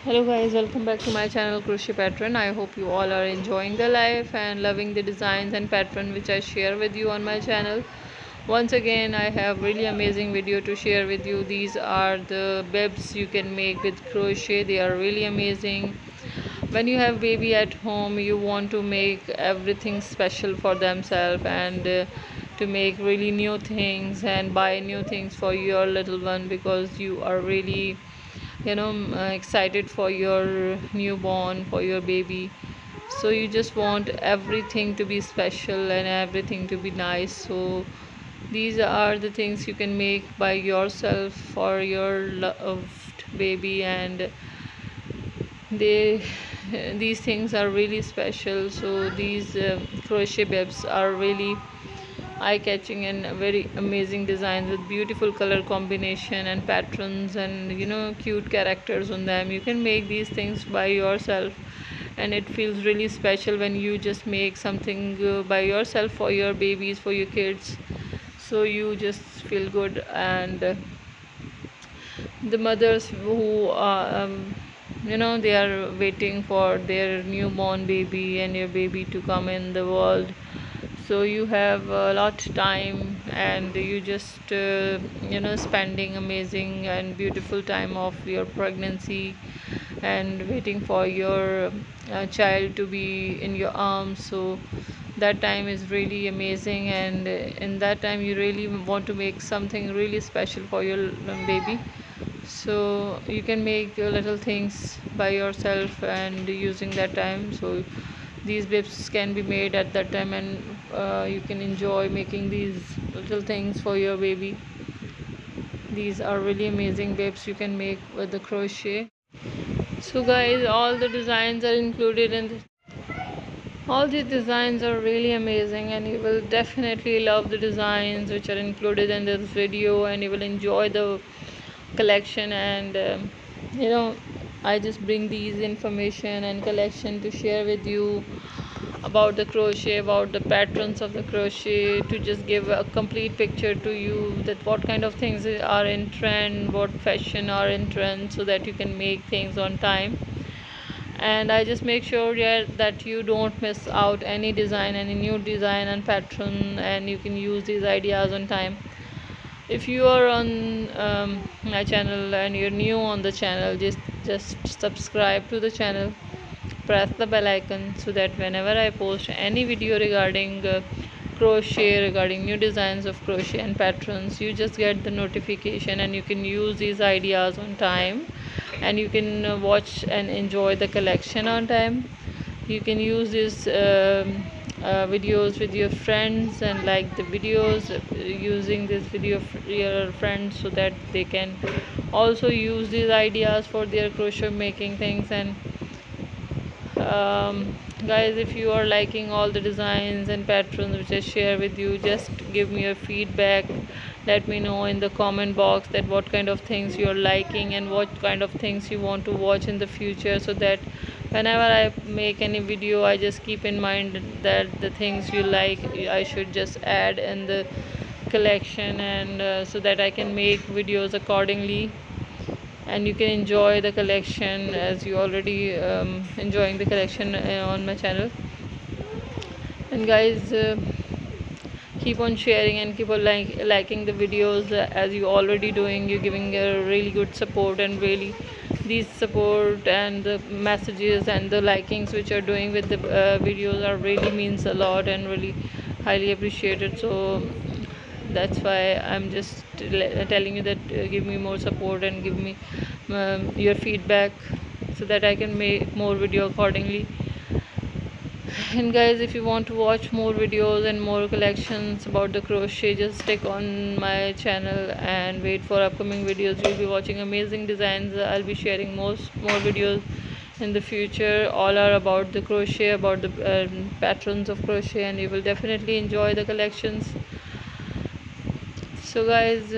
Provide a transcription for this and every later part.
Hello guys, welcome back to my channel Crochet Pattern. I hope you all are enjoying the life and loving the designs and pattern which I share with you on my channel. Once again, I have really amazing video to share with you. These are the bibs you can make with crochet. They are really amazing. When you have baby at home, you want to make everything special for themselves and to make really new things and buy new things for your little one, because you are really excited for your newborn, for your baby. So you just want everything to be special and everything to be nice. So these are the things you can make by yourself for your loved baby, and they these things are really special. So these crochet bibs are really eye-catching and very amazing designs with beautiful color combination and patterns and cute characters on them. You can make these things by yourself, and it feels really special when you just make something by yourself for your babies, for your kids. So you just feel good. And the mothers who they are waiting for their newborn baby and your baby to come in the world. So you have a lot time, and you just spending amazing and beautiful time of your pregnancy and waiting for your child to be in your arms. So that time is really amazing, and in that time you really want to make something really special for your baby. So you can make your little things by yourself and using that time. So these bibs can be made at that time, and you can enjoy making these little things for your baby. These are really amazing bibs you can make with the crochet. So guys, all the designs are included in this. All these designs are really amazing, and you will definitely love the designs which are included in this video, and you will enjoy the collection. And I just bring these information and collection to share with you about the crochet, about the patterns of the crochet, to just give a complete picture to you that what kind of things are in trend, what fashion are in trend, so that you can make things on time. And I just make sure that you don't miss out any design, any new design and pattern, and you can use these ideas on time. If you are on my channel and you're new on the channel, just subscribe to the channel, press the bell icon, so that whenever I post any video regarding crochet, regarding new designs of crochet and patterns, you just get the notification, and you can use these ideas on time, and you can watch and enjoy the collection on time. You can use these videos with your friends and like the videos using this video for your friends, so that they can also use these ideas for their crochet making things. And guys, if you are liking all the designs and patterns which I share with you, just give me your feedback. Let me know in the comment box that what kind of things you are liking and what kind of things you want to watch in the future, so that whenever I make any video, I just keep in mind that the things you like I should just add in the collection, and so that I can make videos accordingly, and you can enjoy the collection as you already enjoying the collection on my channel. And guys, keep on sharing and keep on liking the videos as you already doing. You're giving a really good support, and really these support and the messages and the likings which are doing with the videos are really means a lot and really highly appreciated. So that's why I'm just telling you that give me more support and give me your feedback, so that I can make more video accordingly. And guys, if you want to watch more videos and more collections about the crochet, just stick on my channel and wait for upcoming videos. You'll be watching amazing designs. I'll be sharing more videos in the future. All are about the crochet, about the patterns of crochet, and you will definitely enjoy the collections. So guys,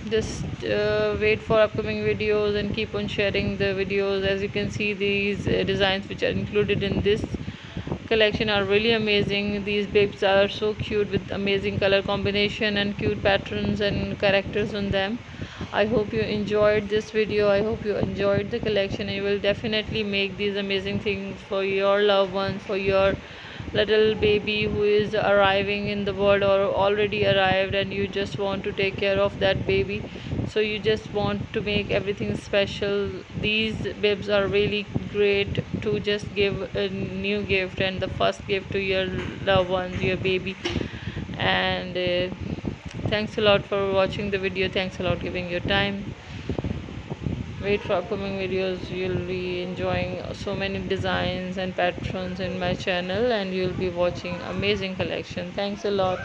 just wait for upcoming videos and keep on sharing the videos. As you can see, these designs which are included in this collection are really amazing. These bibs are so cute with amazing color combination and cute patterns and characters on them. I hope you enjoyed this video. I hope you enjoyed the collection, and you will definitely make these amazing things for your loved ones, for your little baby who is arriving in the world or already arrived, and you just want to take care of that baby. So you just want to make everything special. These bibs are really great to just give a new gift and the first gift to your loved ones, your baby. And thanks a lot for watching the video. Thanks a lot giving your time. Wait for upcoming videos. You'll be enjoying so many designs and patterns in my channel, and you'll be watching amazing collection. Thanks a lot.